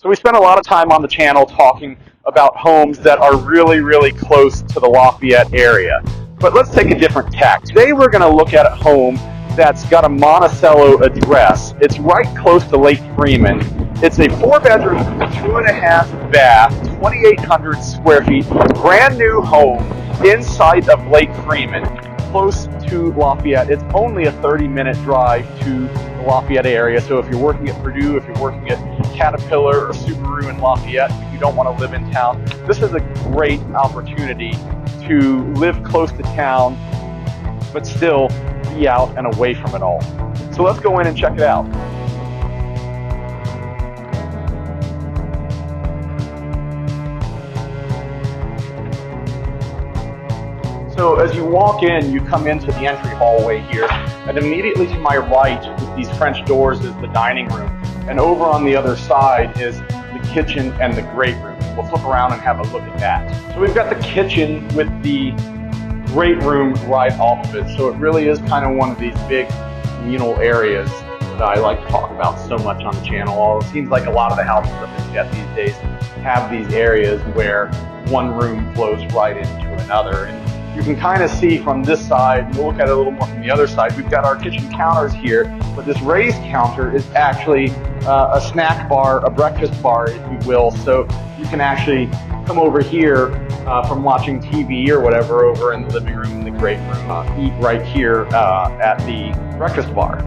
So we spend a lot of time on the channel talking about homes that are really, really close to the Lafayette area. But let's take a different tack. Today we're going to look at a home that's got a Monticello address. It's right close to Lake Freeman. It's a 4-bedroom, 2.5 bath, 2,800 square feet, brand new home inside of Lake Freeman, close to Lafayette. It's only a 30-minute drive to the Lafayette area. So if you're working at Purdue, if you're working at Caterpillar or Subaru in Lafayette, if you don't want to live in town, this is a great opportunity to live close to town, but still be out and away from it all. So let's go in and check it out. So as you walk in, you come into the entry hallway here, and immediately to my right with these French doors is the dining room, and over on the other side is the kitchen and the great room. We'll flip around and have a look at that. So we've got the kitchen with the great room right off of it, so it really is kind of one of these big communal areas that I like to talk about so much on the channel. It seems like a lot of the houses that we get these days have these areas where one room flows right into another. And you can kind of see from this side, we'll look at it a little more from the other side, we've got our kitchen counters here, but this raised counter is actually a snack bar, a breakfast bar, if you will. So you can actually come over here from watching TV or whatever over in the living room, in the great room, eat right here at the breakfast bar.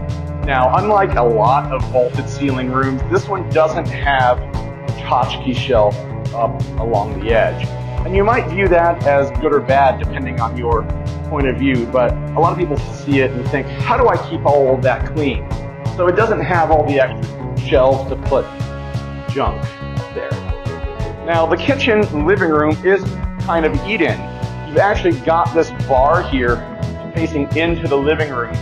Now, unlike a lot of vaulted ceiling rooms, this one doesn't have a tchotchke shelf up along the edge. And you might view that as good or bad depending on your point of view, but a lot of people see it and think, how do I keep all of that clean? So it doesn't have all the extra shelves to put junk there. Now the kitchen living room is kind of eat-in. You've actually got this bar here facing into the living room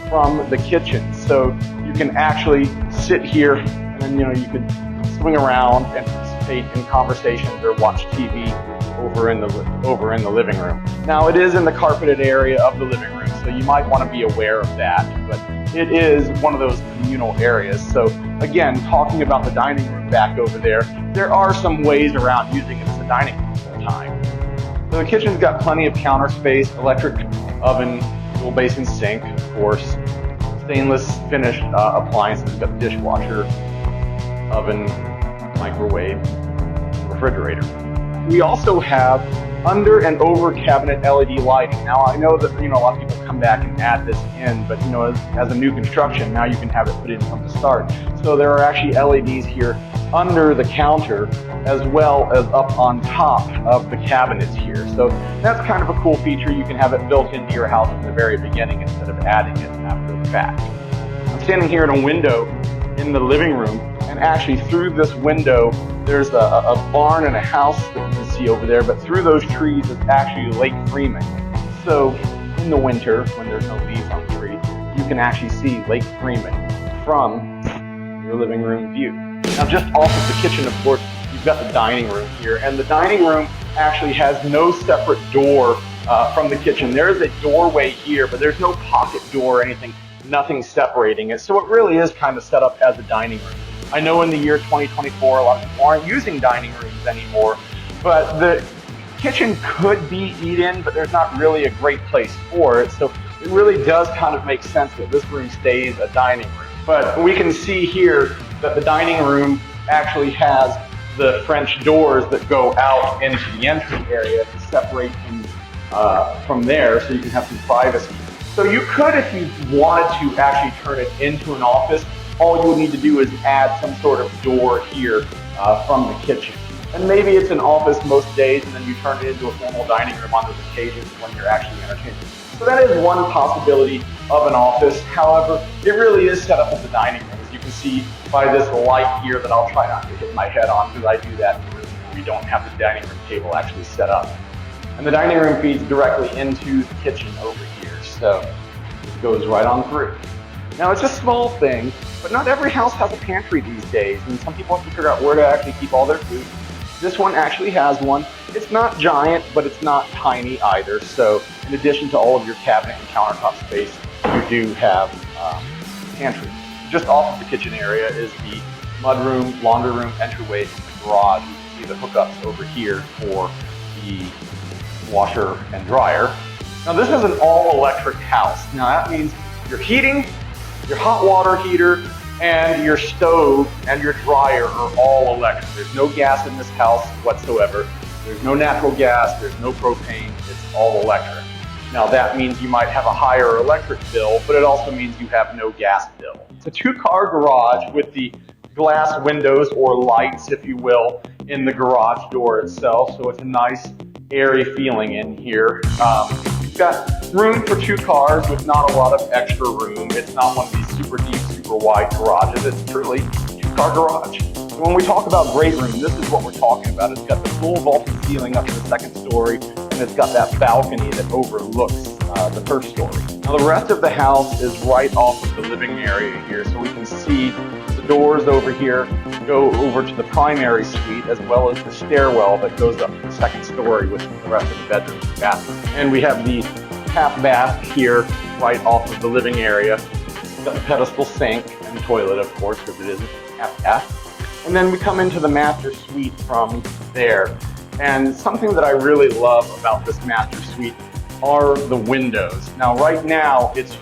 from the kitchen. So you can actually sit here and then you could swing around and participate in conversations or watch TV over in the living room. Now it is in the carpeted area of the living room, so you might want to be aware of that, but it is one of those communal areas. So again, talking about the dining room back over there are some ways around using it as a dining room full time. So the kitchen's got plenty of counter space, electric oven, dual basin sink, of course, stainless finished appliances, got the dishwasher, oven, microwave, refrigerator. We also have under and over cabinet LED lighting. Now I know that a lot of people come back and add this in, but as a new construction, now you can have it put in from the start. So there are actually LEDs here under the counter as well as up on top of the cabinets here. So that's kind of a cool feature. You can have it built into your house from the very beginning instead of adding it after the fact. I'm standing here in a window in the living room, and actually through this window there's a barn and a house that you can see over there, but through those trees is actually Lake Freeman. So in the winter, when there's no leaves on the tree, you can actually see Lake Freeman from your living room view. Now just off of the kitchen, of course, you've got the dining room here, and the dining room actually has no separate door from the kitchen. There is a doorway here, but there's no pocket door or anything, nothing separating it. So it really is kind of set up as a dining room. I know in the year 2024, a lot of people aren't using dining rooms anymore, but the kitchen could be eat-in, but there's not really a great place for it. So it really does kind of make sense that this room stays a dining room. But we can see here that the dining room actually has the French doors that go out into the entry area to separate from there, so you can have some privacy. So you could, if you wanted to, actually turn it into an office. All you would need to do is add some sort of door here from the kitchen. And maybe it's an office most days, and then you turn it into a formal dining room on those occasions when you're actually entertaining. So that is one possibility of an office. However, it really is set up as a dining room. As you can see by this light here that I'll try not to hit my head on because I do that when we don't have the dining room table actually set up. And the dining room feeds directly into the kitchen over here. So it goes right on through. Now it's a small thing, but not every house has a pantry these days, and some people have to figure out where to actually keep all their food. This one actually has one. It's not giant, but it's not tiny either. So in addition to all of your cabinet and countertop space, you do have pantry. Just off of the kitchen area is the mudroom, laundry room, entryway, and the garage. You can see the hookups over here for the washer and dryer. Now this is an all-electric house. Now that means your heating, your hot water heater, and your stove and your dryer are all electric. There's no gas in this house whatsoever. There's no natural gas, there's no propane, it's all electric. Now that means you might have a higher electric bill, but it also means you have no gas bill. It's a two-car garage with the glass windows, or lights if you will, in the garage door itself, so it's a nice airy feeling in here. You've got room for two cars with not a lot of extra room. It's not one of these super deep, super wide garages. It's truly a two-car garage. So when we talk about great room, this is what we're talking about. It's got the full vaulted ceiling up to the second story, and it's got that balcony that overlooks the first story. Now the rest of the house is right off of the living area here, so we can see the doors over here go over to the primary suite, as well as the stairwell that goes up to the second story with the rest of the bedrooms and bathrooms. And we have the half bath here right off of the living area. We've got the pedestal sink and toilet, of course, because it is a half bath. And then we come into the master suite from there. And something that I really love about this master suite are the windows. Now right now, it's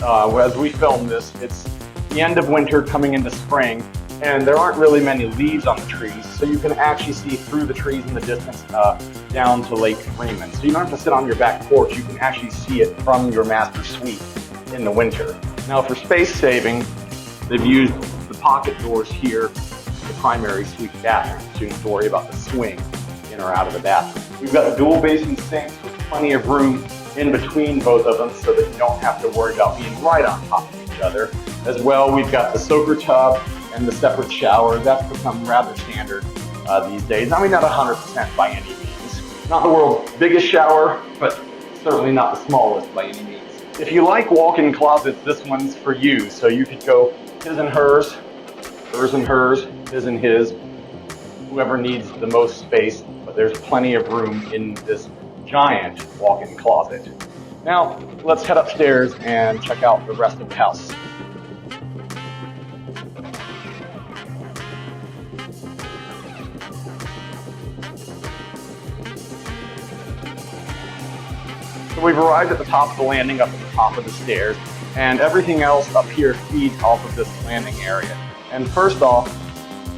as we film this, it's the end of winter coming into spring, and there aren't really many leaves on the trees, so you can actually see through the trees in the distance down to Lake Freeman. So you don't have to sit on your back porch, you can actually see it from your master suite in the winter. Now for space saving, they've used the pocket doors here in the primary suite bathroom, so you don't have to worry about the swing in or out of the bathroom. We've got dual basin sinks with plenty of room in between both of them so that you don't have to worry about being right on top of each other. As well, we've got the soaker tub and the separate shower. That's become rather standard these days. I mean, not 100% by any means. Not the world's biggest shower, but certainly not the smallest by any means. If you like walk-in closets, this one's for you. So you could go his and hers and hers, his and his, whoever needs the most space, but there's plenty of room in this giant walk-in closet. Now, let's head upstairs and check out the rest of the house. So we've arrived at the top of the landing, up at the top of the stairs, and everything else up here feeds off of this landing area. And first off,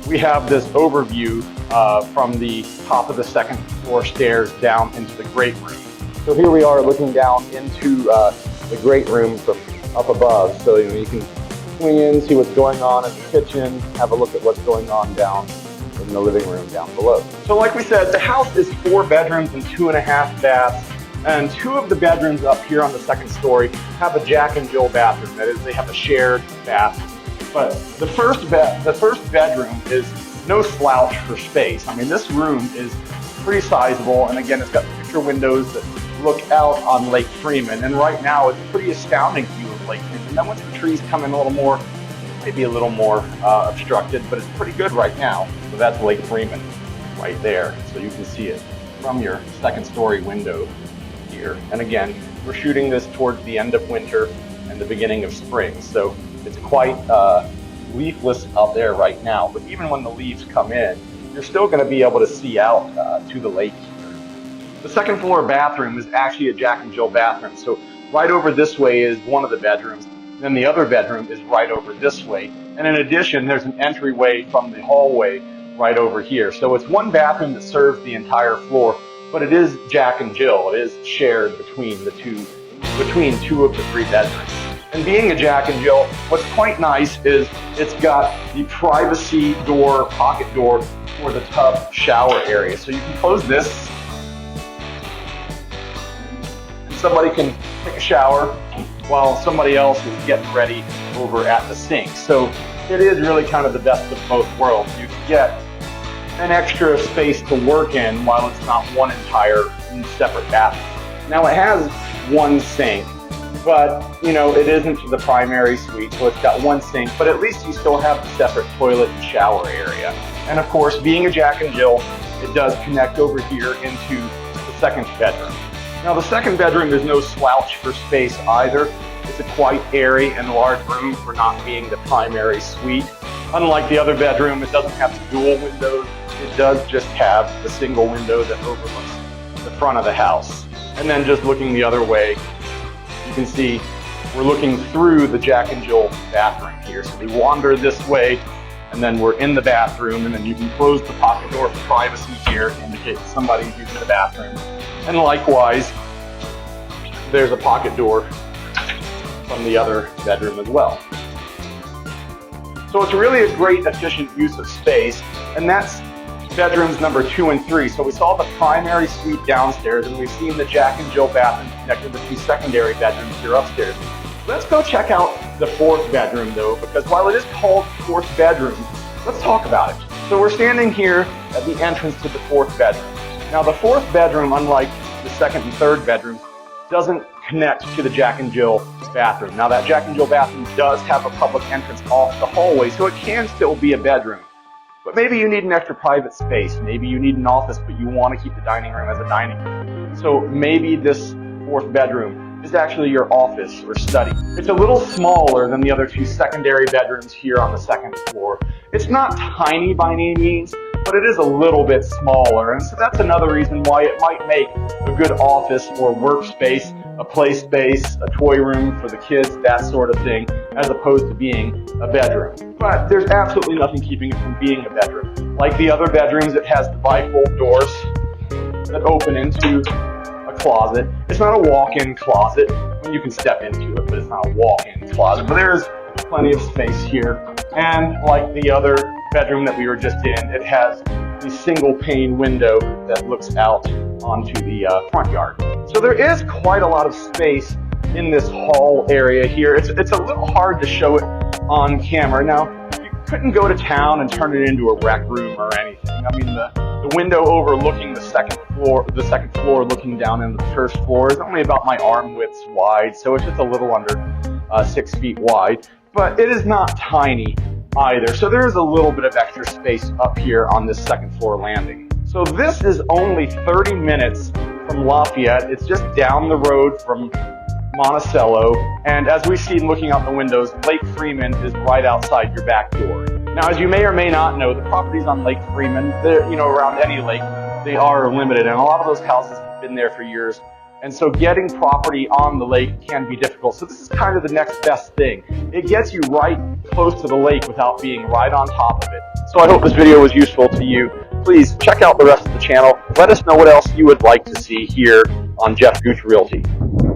we have this overview from the top of the second floor stairs down into the great room. So here we are looking down into the great room from up above. So you can swing in, see what's going on in the kitchen, have a look at what's going on down in the living room down below. So like we said, the house is 4 bedrooms and 2.5 baths. And 2 of the bedrooms up here on the second story have a Jack and Jill bathroom. That is, they have a shared bath. But the first bedroom is no slouch for space. I mean, this room is pretty sizable, and again, it's got picture windows that look out on Lake Freeman. And right now, it's a pretty astounding view of Lake Freeman. Then once the trees come in a little more, maybe a little more obstructed, but it's pretty good right now. So that's Lake Freeman right there. So you can see it from your second story window here. And again, we're shooting this towards the end of winter and the beginning of spring, so it's quite leafless out there right now. But even when the leaves come in, you're still going to be able to see out to the lake here. The second floor bathroom is actually a Jack and Jill bathroom. So right over this way is one of the bedrooms, then the other bedroom is right over this way. And in addition, there's an entryway from the hallway right over here. So it's one bathroom that serves the entire floor, but it is Jack and Jill. It is shared between two of the 3 bedrooms. And being a Jack and Jill, what's quite nice is it's got the privacy door, pocket door for the tub shower area. So you can close this, and somebody can take a shower while somebody else is getting ready over at the sink. So it is really kind of the best of both worlds. You can get an extra space to work in while it's not one entire separate bathroom. Now it has one sink, but you know, it isn't the primary suite, so it's got one sink, but at least you still have the separate toilet and shower area. And of course, being a Jack and Jill, it does connect over here into the second bedroom. Now the second bedroom is no slouch for space either. It's a quite airy and large room for not being the primary suite. Unlike the other bedroom, it doesn't have the dual windows. It does just have the single window that overlooks the front of the house. And then just looking the other way, you can see we're looking through the Jack and Jill bathroom here. So we wander this way, and then we're in the bathroom, and then you can close the pocket door for privacy here to indicate that somebody's using the bathroom. And likewise, there's a pocket door from the other bedroom as well. So it's really a great, efficient use of space, and that's bedrooms number 2 and 3. So we saw the primary suite downstairs, and we've seen the Jack and Jill bathroom connected to 2 secondary bedrooms here upstairs. Let's go check out the 4th bedroom though, because while it is called 4th bedroom, let's talk about it. So we're standing here at the entrance to the 4th bedroom. Now the 4th bedroom, unlike the 2nd and 3rd bedrooms, doesn't connect to the Jack and Jill bathroom. Now that Jack and Jill bathroom does have a public entrance off the hallway, so it can still be a bedroom. But maybe you need an extra private space. Maybe you need an office, but you want to keep the dining room as a dining room. So maybe this 4th bedroom is actually your office or study. It's a little smaller than the other 2 secondary bedrooms here on the 2nd floor. It's not tiny by any means, but it is a little bit smaller, and so that's another reason why it might make a good office or workspace, a play space, a toy room for the kids, that sort of thing, as opposed to being a bedroom. But there's absolutely nothing keeping it from being a bedroom. Like the other bedrooms, it has the bifold doors that open into a closet. It's not a walk-in closet. I mean, you can step into it, but it's not a walk-in closet. But there's plenty of space here. And like the other bedroom that we were just in, it has the single pane window that looks out onto the front yard. So there is quite a lot of space in this hall area here. It's a little hard to show it on camera. Now, you couldn't go to town and turn it into a rec room or anything. I mean, the window overlooking the second floor looking down into the first floor is only about my arm width wide, so it's just a little under 6 feet wide. But it is not tiny either, so there is a little bit of extra space up here on this 2nd floor landing. So this is only 30 minutes from Lafayette. It's just down the road from Monticello, and as we see looking out the windows, Lake Freeman is right outside your back door. Now, as you may or may not know, the properties on Lake Freeman, they're, around any lake, they are limited, and a lot of those houses have been there for years. And so getting property on the lake can be difficult. So this is kind of the next best thing. It gets you right close to the lake without being right on top of it. So I hope this video was useful to you. Please check out the rest of the channel. Let us know what else you would like to see here on Geoff Gooch Realty.